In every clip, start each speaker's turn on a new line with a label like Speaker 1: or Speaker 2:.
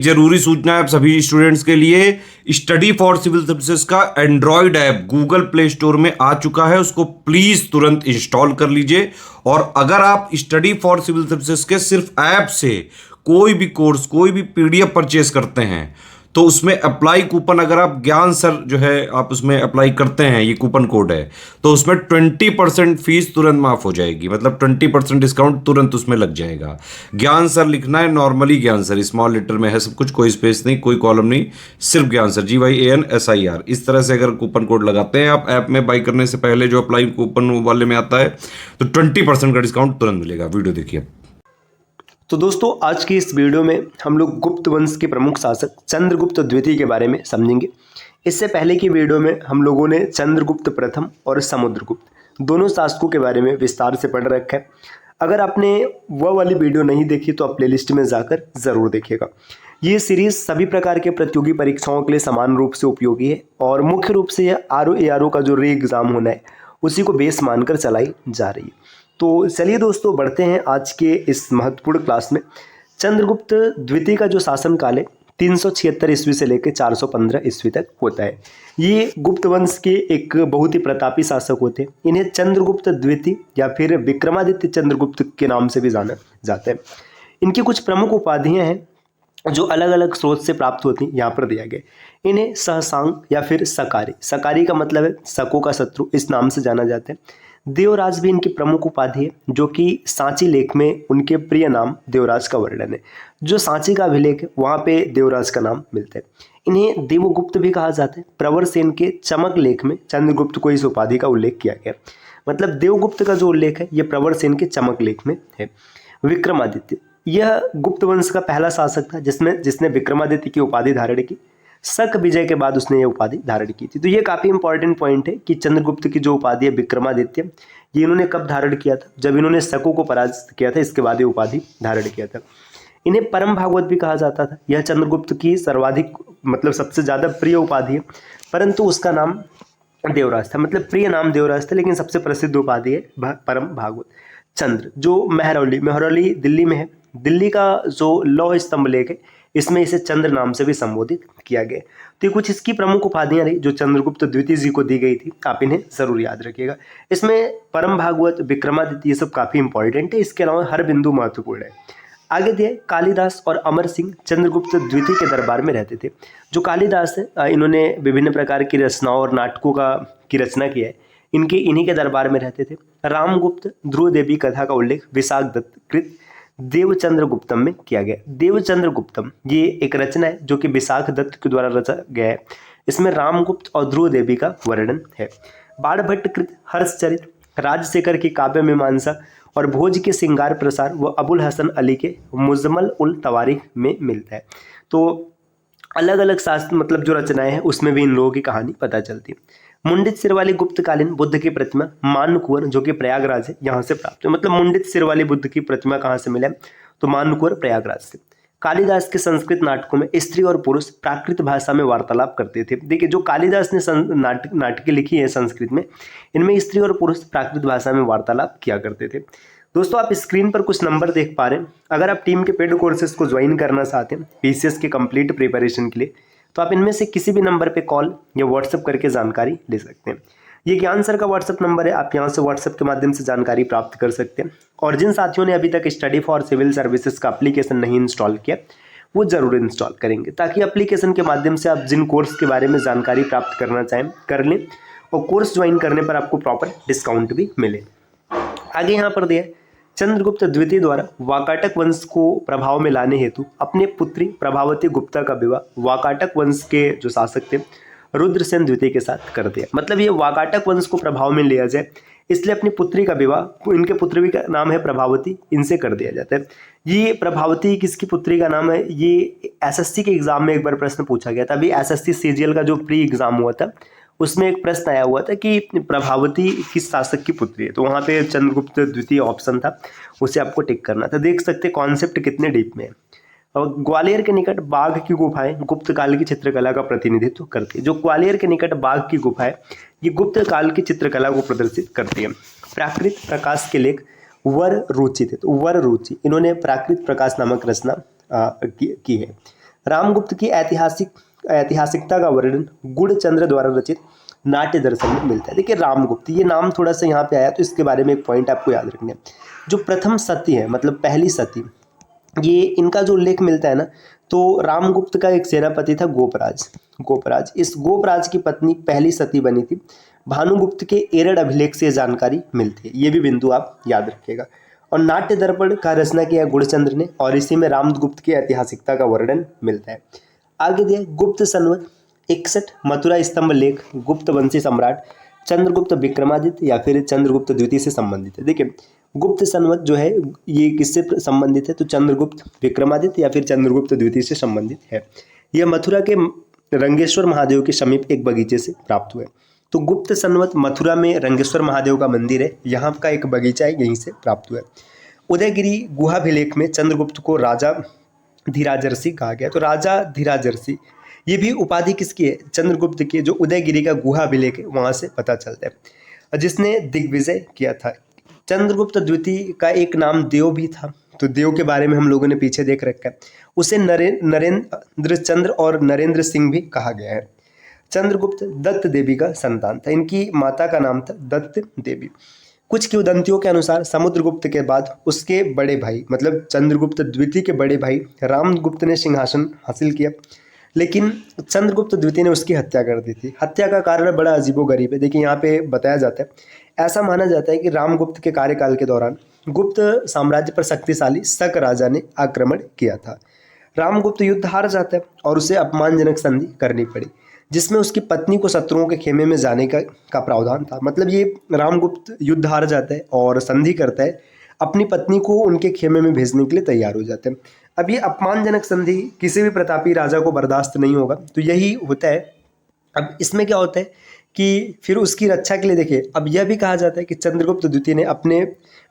Speaker 1: जरूरी सूचना है आप सभी स्टूडेंट्स के लिए। स्टडी फॉर सिविल सर्विसेज का Android app Google play store में आ चुका है, उसको प्लीज तुरंत इंस्टॉल कर लीजिए। और अगर आप स्टडी फॉर सिविल सर्विसेज के सिर्फ ऐप से कोई भी कोर्स, कोई भी पीडीएफ परचेस करते हैं तो उसमें अप्लाई कूपन, अगर आप ज्ञान सर जो है आप उसमें अप्लाई करते हैं, ये कूपन कोड है, तो उसमें 20% फीस तुरंत माफ हो जाएगी। मतलब 20% डिस्काउंट तुरंत उसमें लग जाएगा। ज्ञान सर लिखना है, नॉर्मली ज्ञान सर, स्मॉल लेटर में है सब कुछ, कोई स्पेस नहीं, कोई कॉलम नहीं, सिर्फ ज्ञान सर, GYANSIR। इस तरह से अगर कूपन कोड लगाते हैं आप ऐप में बाई करने से पहले, जो अप्लाई कूपन वाले में आता है, तो 20% का डिस्काउंट तुरंत मिलेगा। वीडियो देखिए।
Speaker 2: तो दोस्तों, आज की इस वीडियो में हम लोग गुप्त वंश के प्रमुख शासक चंद्रगुप्त द्वितीय के बारे में समझेंगे। इससे पहले की वीडियो में हम लोगों ने चंद्रगुप्त प्रथम और समुद्रगुप्त दोनों शासकों के बारे में विस्तार से पढ़ रखा है। अगर आपने वह वाली वीडियो नहीं देखी तो आप प्लेलिस्ट में जाकर ज़रूर देखिएगा। ये सीरीज़ सभी प्रकार के प्रतियोगी परीक्षाओं के लिए समान रूप से उपयोगी है और मुख्य रूप से यह RO का जो री एग्ज़ाम होना है उसी को बेस मानकर चलाई जा रही है। तो चलिए दोस्तों, बढ़ते हैं आज के इस महत्वपूर्ण क्लास में। चंद्रगुप्त द्वितीय का जो शासनकाल है 376 ईस्वी से लेकर 415 ईस्वी तक होता है। ये गुप्त वंश के एक बहुत ही प्रतापी शासक होते हैं। इन्हें चंद्रगुप्त द्वितीय या फिर विक्रमादित्य चंद्रगुप्त के नाम से भी जाना जाता है। इनकी कुछ प्रमुख उपाधियां हैं जो अलग अलग स्रोत से प्राप्त होती हैं, यहाँ पर दिया गया। इन्हें सहसांग या फिर सकारी, सकारी का मतलब है शकों का शत्रु, इस नाम से जाना जाता है। देवराज भी इनकी प्रमुख उपाधि है, जो कि सांची लेख में उनके प्रिय नाम देवराज का वर्णन है। जो सांची का अभिलेख है वहाँ पे देवराज का नाम मिलता है। इन्हें देवगुप्त भी कहा जाता है। प्रवर सेन के चमक लेख में चंद्रगुप्त को इस उपाधि का उल्लेख किया गया। मतलब देवगुप्त का जो उल्लेख है ये प्रवर सेन के चमक लेख में है। विक्रमादित्य, यह गुप्त वंश का पहला शासक था जिसने विक्रमादित्य की उपाधि धारण की। शक विजय के बाद उसने ये उपाधि धारण की थी। तो ये काफ़ी इंपॉर्टेंट पॉइंट है कि चंद्रगुप्त की जो उपाधि है विक्रमादित्य, ये इन्होंने कब धारण किया था? जब इन्होंने शकों को पराजित किया था, इसके बाद ये उपाधि धारण किया था। इन्हें परम भागवत भी कहा जाता था। यह चंद्रगुप्त की सर्वाधिक मतलब सबसे ज़्यादा प्रिय उपाधि है, परंतु उसका नाम देवराज था। मतलब प्रिय नाम देवराज था, लेकिन सबसे प्रसिद्ध उपाधि है परम भागवत। चंद्र, जो मेहरौली दिल्ली में है, दिल्ली का जो लौह स्तंभ लेख है इसमें इसे चंद्र नाम से भी संबोधित किया गया। तो ये कुछ इसकी प्रमुख उपाधियां रही जो चंद्रगुप्त द्वितीय जी को दी गई थी। आप इन्हें जरूर याद रखिएगा। इसमें परम भागवत, विक्रमादित्य, ये सब काफ़ी इंपॉर्टेंट है। इसके अलावा हर बिंदु महत्वपूर्ण है। आगे दिए कालिदास और अमर सिंह चंद्रगुप्त द्वितीय के दरबार में रहते थे। जो कालिदास है इन्होंने विभिन्न प्रकार की रचनाओं और नाटकों की रचना की है। इन्हीं के दरबार में रहते थे। रामगुप्त ध्रुव देवी कथा का उल्लेख विशाख दत्त कृत देवचंद्र गुप्तम में किया गया। देवचंद्र गुप्तम ये एक रचना है जो कि विशाख दत्त के द्वारा रचा गया है। इसमें रामगुप्त और ध्रुव देवी का वर्णन है। बाणभट्ट कृत हर्षचरित, राजशेखर की काव्य मीमांसा और भोज के श्रृंगार प्रसार व अबुल हसन अली के मुजमल उल तवारीख में मिलता है। तो अलग अलग शास्त्र मतलब जो रचनाएं हैं उसमें भी इन लोगों की कहानी पता चलती है। मुंडित सिर वाली गुप्तकालीन बुद्ध की प्रतिमा मानकुवर, जो कि प्रयागराज है, यहाँ से प्राप्त है। मतलब मुंडित सिर वाली बुद्ध की प्रतिमा कहाँ से मिला? तो मानकुवर प्रयागराज से। कालिदास के संस्कृत नाटकों में स्त्री और पुरुष प्राकृत भाषा में वार्तालाप करते थे। देखिए, जो कालिदास ने नाटकें लिखी है संस्कृत में, इनमें स्त्री और पुरुष प्राकृत भाषा में वार्तालाप किया करते थे। दोस्तों, आप स्क्रीन पर कुछ नंबर देख पा रहे हैं। अगर आप टीम के पेड कोर्सेज को ज्वाइन करना चाहते हैं PCS के कंप्लीट प्रिपरेशन के लिए, तो आप इनमें से किसी भी नंबर पे कॉल या व्हाट्सएप करके जानकारी ले सकते हैं। ये ज्ञान सर का व्हाट्सएप नंबर है, आप यहाँ से व्हाट्सएप के माध्यम से जानकारी प्राप्त कर सकते हैं। और जिन साथियों ने अभी तक स्टडी फॉर सिविल सर्विसेज का एप्लीकेशन नहीं इंस्टॉल किया, वो जरूर इंस्टॉल करेंगे, ताकि एप्लीकेशन के माध्यम से आप जिन कोर्स के बारे में जानकारी प्राप्त करना चाहें कर लें, और कोर्स ज्वाइन करने पर आपको प्रॉपर डिस्काउंट भी मिले। आगे यहाँ पर दिया चंद्रगुप्त द्वितीय द्वारा वाकाटक वंश को प्रभाव में लाने हेतु अपने पुत्री प्रभावती गुप्ता का विवाह वाकाटक वंश के जो शासक थे रुद्रसेन द्वितीय के साथ कर दिया। मतलब ये वाकाटक वंश को प्रभाव में लिया जाए, इसलिए अपनी पुत्री का विवाह, इनके पुत्री का नाम है प्रभावती, इनसे कर दिया जाता है। ये प्रभावती किसकी पुत्री का नाम है? ये SSC के एग्जाम में एक बार प्रश्न पूछा गया था। अभी SSC CGL का जो प्री एग्जाम हुआ था उसमें एक प्रश्न आया हुआ था कि प्रभावती किस शासक की पुत्री है, तो वहाँ पे चंद्रगुप्त द्वितीय ऑप्शन था, उसे आपको टिक करना था। देख सकते कॉन्सेप्ट कितने डीप में है। और ग्वालियर के निकट बाघ की गुफाएं गुप्त काल की चित्रकला का प्रतिनिधित्व करती है। जो ग्वालियर के निकट बाघ की गुफाएं ये गुप्त काल की चित्रकला को प्रदर्शित करती है। प्राकृत प्रकाश के लेख वर रुचि थे, तो वर रुचि, इन्होंने प्राकृत प्रकाश नामक रचना की है। रामगुप्त की ऐतिहासिकता का वर्णन गुणचंद्र द्वारा रचित नाट्य दर्शन में मिलता है। देखिए रामगुप्त ये नाम थोड़ा सा यहाँ पे आया तो इसके बारे में एक पॉइंट आपको याद रखना है। जो प्रथम सती है मतलब पहली सती, ये इनका जो उल्लेख मिलता है ना, तो रामगुप्त का एक सेनापति था गोपराज। इस गोपराज की पत्नी पहली सती बनी थी। भानुगुप्त के एरड़ अभिलेख से जानकारी मिलती है, ये भी बिंदु आप याद रखिएगा। और नाट्य दर्पण का रचना किया गुणचंद्र ने और इसी में रामगुप्त की ऐतिहासिकता का वर्णन मिलता है। आगे दिया गुप्त संवत 61 मथुरा स्तंभ लेख गुप्त वंशी सम्राट चंद्रगुप्त विक्रमादित्य या फिर चंद्रगुप्त द्वितीय से संबंधित है। देखिए गुप्त संवत जो है ये किससे संबंधित है, तो चंद्रगुप्त विक्रमादित्य या फिर चंद्रगुप्त द्वितीय से संबंधित है। यह मथुरा के रंगेश्वर महादेव के समीप एक बगीचे से प्राप्त हुए। तो गुप्त संवत मथुरा में रंगेश्वर महादेव का मंदिर है, यहाँ का एक बगीचा है, यहीं से प्राप्त हुआ है। उदयगिरी गुहाभिलेख में चंद्रगुप्त को राजा धीराजर्षि कहा गया। तो राजा धीराजर्षि ये भी उपाधि किसकी है, चंद्रगुप्त की, जो उदयगिरी का गुहाभिलेख है वहाँ से पता चलता है, जिसने दिग्विजय किया था। चंद्रगुप्त द्वितीय का एक नाम देव भी था, तो देव के बारे में हम लोगों ने पीछे देख रखा है। उसे नरेंद्र चंद्र और नरेंद्र सिंह भी कहा गया है। चंद्रगुप्त दत्त देवी का संतान था, इनकी माता का नाम था दत्त देवी। कुछ किंवदंतियों के अनुसार समुद्रगुप्त के बाद उसके बड़े भाई मतलब चंद्रगुप्त द्वितीय के बड़े भाई रामगुप्त ने सिंहासन हासिल किया, लेकिन चंद्रगुप्त द्वितीय ने उसकी हत्या कर दी थी। हत्या का कारण बड़ा अजीबोगरीब है। देखिए यहाँ पे बताया जाता है, ऐसा माना जाता है कि रामगुप्त के कार्यकाल के दौरान गुप्त साम्राज्य पर शक्तिशाली शक राजा ने आक्रमण किया था। रामगुप्त युद्ध हार जाता है और उसे अपमानजनक संधि करनी पड़ी, जिसमें उसकी पत्नी को शत्रुओं के खेमे में जाने का प्रावधान था। मतलब ये रामगुप्त युद्ध हार जाता है और संधि करता है, अपनी पत्नी को उनके खेमे में भेजने के लिए तैयार हो जाते हैं। अब ये अपमानजनक संधि किसी भी प्रतापी राजा को बर्दाश्त नहीं होगा, तो यही होता है। अब इसमें क्या होता है कि फिर उसकी रक्षा के लिए देखिए, अब यह भी कहा जाता है कि चंद्रगुप्त द्वितीय ने अपने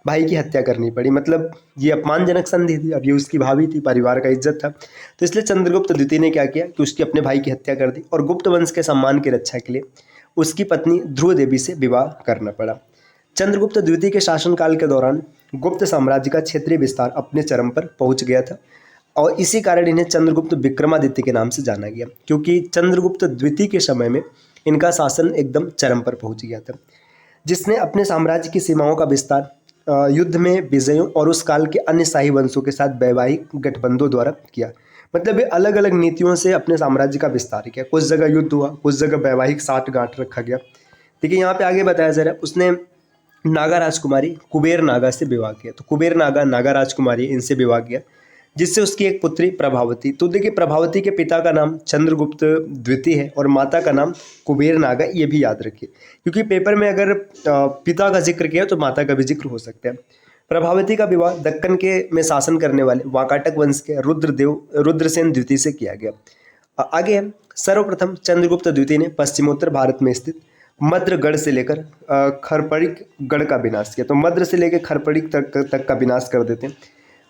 Speaker 2: भाई की हत्या करनी पड़ी, मतलब ये अपमानजनक संधि थी। अब ये उसकी भाभी थी, परिवार का इज्जत था, तो इसलिए चंद्रगुप्त द्वितीय ने क्या किया कि उसकी अपने भाई की हत्या कर दी और गुप्त वंश के सम्मान की रक्षा के लिए उसकी पत्नी ध्रुव देवी से विवाह करना पड़ा। चंद्रगुप्त द्वितीय के शासनकाल के दौरान गुप्त साम्राज्य का क्षेत्रीय विस्तार अपने चरम पर पहुंच गया था और इसी कारण इन्हें चंद्रगुप्त विक्रमादित्य के नाम से जाना गया, क्योंकि चंद्रगुप्त द्वितीय के समय में इनका शासन एकदम चरम पर पहुंच गया था, जिसने अपने साम्राज्य की सीमाओं का विस्तार युद्ध में विजयों और उस काल के अन्य शाही वंशों के साथ वैवाहिक गठबंधों द्वारा किया। मतलब ये अलग अलग नीतियों से अपने साम्राज्य का विस्तार किया। कुछ जगह युद्ध हुआ, कुछ जगह वैवाहिक साठ गांठ रखा गया। देखिए यहाँ पे आगे बताया जा रहा है, उसने नागा राजकुमारी कुबेर नागा से विवाह किया। तो कुबेर नागा नागा राजकुमारी इनसे विवाह किया, जिससे उसकी एक पुत्री प्रभावती। तो देखिए प्रभावती के पिता का नाम चंद्रगुप्त द्वितीय है और माता का नाम कुबेर नागा, ये भी याद रखिए, क्योंकि पेपर में अगर पिता का जिक्र किया तो माता का भी जिक्र हो सकता है। प्रभावती का विवाह दक्कन के में शासन करने वाले वाकाटक वंश के रुद्रसेन द्वितीय से किया गया। आगे है, सर्वप्रथम चंद्रगुप्त द्वितीय ने पश्चिमोत्तर भारत में स्थित मद्रगढ़ से लेकर खरपड़िक गढ़ का विनाश किया। तो मद्र से लेकर खरपड़िक तक का विनाश कर देते हैं,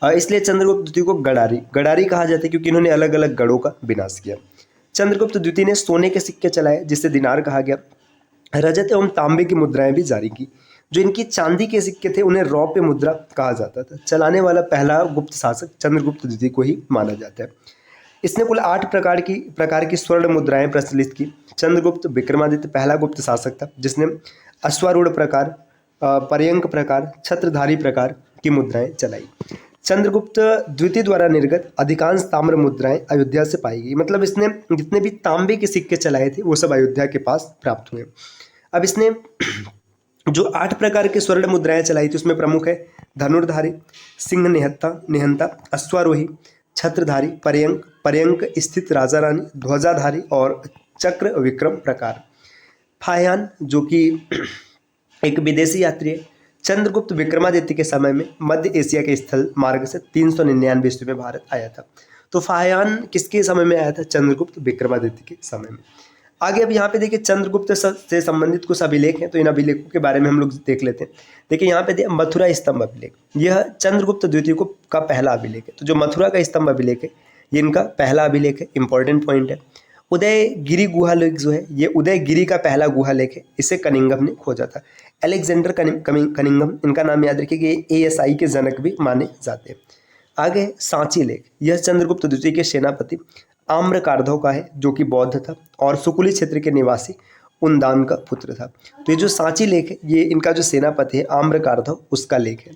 Speaker 2: इसलिए चंद्रगुप्त द्वितीय को गडारी कहा जाता है, क्योंकि इन्होंने अलग अलग गढ़ों का विनाश किया। चंद्रगुप्त द्वितीय ने सोने के सिक्के चलाए, जिसे दिनार कहा गया। रजत एवं तांबे की मुद्राएं भी जारी की। जो इनकी चांदी के सिक्के थे उन्हें रौप्य मुद्रा कहा जाता था। चलाने वाला पहला गुप्त शासक चंद्रगुप्त द्वितीय को ही माना जाता है। इसने कुल 8 प्रकार की स्वर्ण मुद्राएं प्रचलित की। चंद्रगुप्त विक्रमादित्य पहला गुप्त शासक था जिसने अश्वारूढ़ प्रकार, पर्यंक प्रकार, छत्रधारी प्रकार की मुद्राएं चलाई। चंद्रगुप्त द्वितीय द्वारा निर्गत अधिकांश ताम्र मुद्राएं अयोध्या से पाई गई। मतलब इसने जितने भी तांबे के सिक्के चलाए थे वो सब अयोध्या के पास प्राप्त हुए। अब इसने जो 8 प्रकार के स्वर्ण मुद्राएं चलाई थी उसमें प्रमुख है धनुर्धारी, सिंह निहंता, अश्वारोही, छत्रधारी, पर्यंक स्थित राजा रानी, ध्वजाधारी और चक्र विक्रम प्रकार। फाह्यान जो कि एक विदेशी यात्री है, चंद्रगुप्त विक्रमादित्य के समय में मध्य एशिया के स्थल मार्ग से 399 ईस्वी में भारत आया था। तो फाह्यान किसके समय में आया था? चंद्रगुप्त विक्रमादित्य के समय में। आगे अब यहाँ पे देखिए चंद्रगुप्त से संबंधित कुछ अभिलेख हैं, तो इन अभिलेखों के बारे में हम लोग देख लेते हैं। देखिए यहाँ पे मथुरा स्तंभ अभिलेख, यह चंद्रगुप्त द्वितीय का पहला अभिलेख है। तो जो मथुरा का स्तंभ अभिलेख है ये इनका पहला अभिलेख है, इंपॉर्टेंट पॉइंट है। उदयगिरी गुहालेख जो है ये उदयगिरी का पहला गुहालेख है, इसे कनिंघम ने खोजा था। अलेक्जेंडर कनिंघम, इनका नाम याद रखिए कि ASI के जनक भी माने जाते हैं। आगे सांची लेख, यह चंद्रगुप्त द्वितीय के सेनापति आम्रकार्धव का है जो कि बौद्ध था, और सुकुली क्षेत्र के निवासी उनदान का पुत्र था। तो ये जो सांची लेख है ये इनका जो सेनापति है आम्रकार्धव उसका लेख है।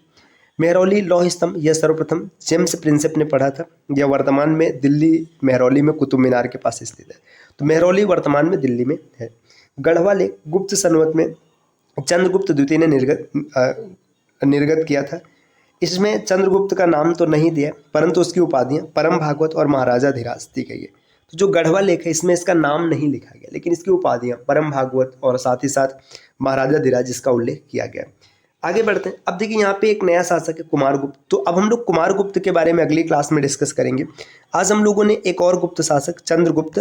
Speaker 2: मेहरौली लौह स्तंभ यह सर्वप्रथम जेम्स प्रिंसेप ने पढ़ा था। यह वर्तमान में दिल्ली मेहरौली में कुतुब मीनार के पास स्थित है। तो मेहरौली वर्तमान में दिल्ली में है। गढ़वा लेख गुप्त संवत में चंद्रगुप्त द्वितीय ने निर्गत किया था। इसमें चंद्रगुप्त का नाम तो नहीं दिया, परंतु उसकी उपाधियां परम भागवत और महाराजा धीराज दी गई है। तो जो गढ़वा लेख है इसमें इसका नाम नहीं लिखा गया, लेकिन इसकी उपाधियां परम भागवत और साथ ही साथ महाराजा धीराज इसका उल्लेख किया गया। आगे बढ़ते हैं। अब देखिए यहाँ पे एक नया शासक है कुमारगुप्त। तो अब हम लोग कुमारगुप्त के बारे में अगली क्लास में डिस्कस करेंगे। आज हम लोगों ने एक और गुप्त शासक चंद्रगुप्त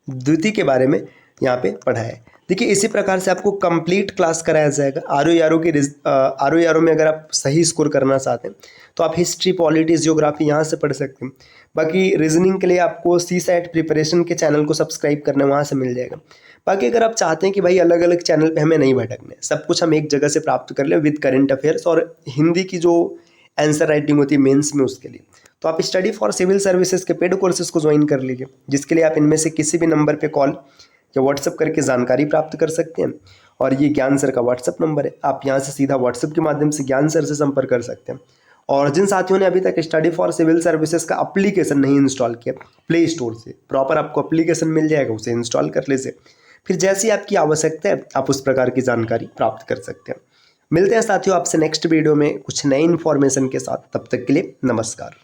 Speaker 2: द्वितीय के बारे में यहाँ पे पढ़ा है। देखिए इसी प्रकार से आपको कंप्लीट क्लास कराया जाएगा। आरओ में अगर आप सही स्कोर करना चाहते हैं तो आप हिस्ट्री, पॉलिटी, जियोग्राफी यहाँ से पढ़ सकते हैं। बाकी रीजनिंग के लिए आपको CSAT प्रिपरेशन के चैनल को सब्सक्राइब करना वहाँ से मिल जाएगा। बाकी अगर आप चाहते हैं कि भाई अलग अलग चैनल पे हमें नहीं भटकने, सब कुछ हम एक जगह से प्राप्त कर लें विद करंट अफेयर्स और हिंदी की जो आंसर राइटिंग होती है मेंस में उसके लिए, तो आप स्टडी फॉर सिविल सर्विसेज के पेड कोर्सेज को ज्वाइन कर लीजिए, जिसके लिए आप इनमें से किसी भी नंबर पे कॉल या व्हाट्सअप करके जानकारी प्राप्त कर सकते हैं। और ये ज्ञान सर का व्हाट्सअप नंबर है, आप यहाँ से सीधा व्हाट्सअप के माध्यम से ज्ञान सर से संपर्क कर सकते हैं। और जिन साथियों ने अभी तक स्टडी फॉर सिविल सर्विसेज का एप्लीकेशन नहीं इंस्टॉल किया, प्ले स्टोर से प्रॉपर आपको एप्लीकेशन मिल जाएगा, उसे इंस्टॉल कर लीजिए। फिर जैसी आपकी आवश्यकता है आप उस प्रकार की जानकारी प्राप्त कर सकते हैं। मिलते हैं साथियों आपसे नेक्स्ट वीडियो में कुछ नई इन्फॉर्मेशन के साथ। तब तक के लिए नमस्कार।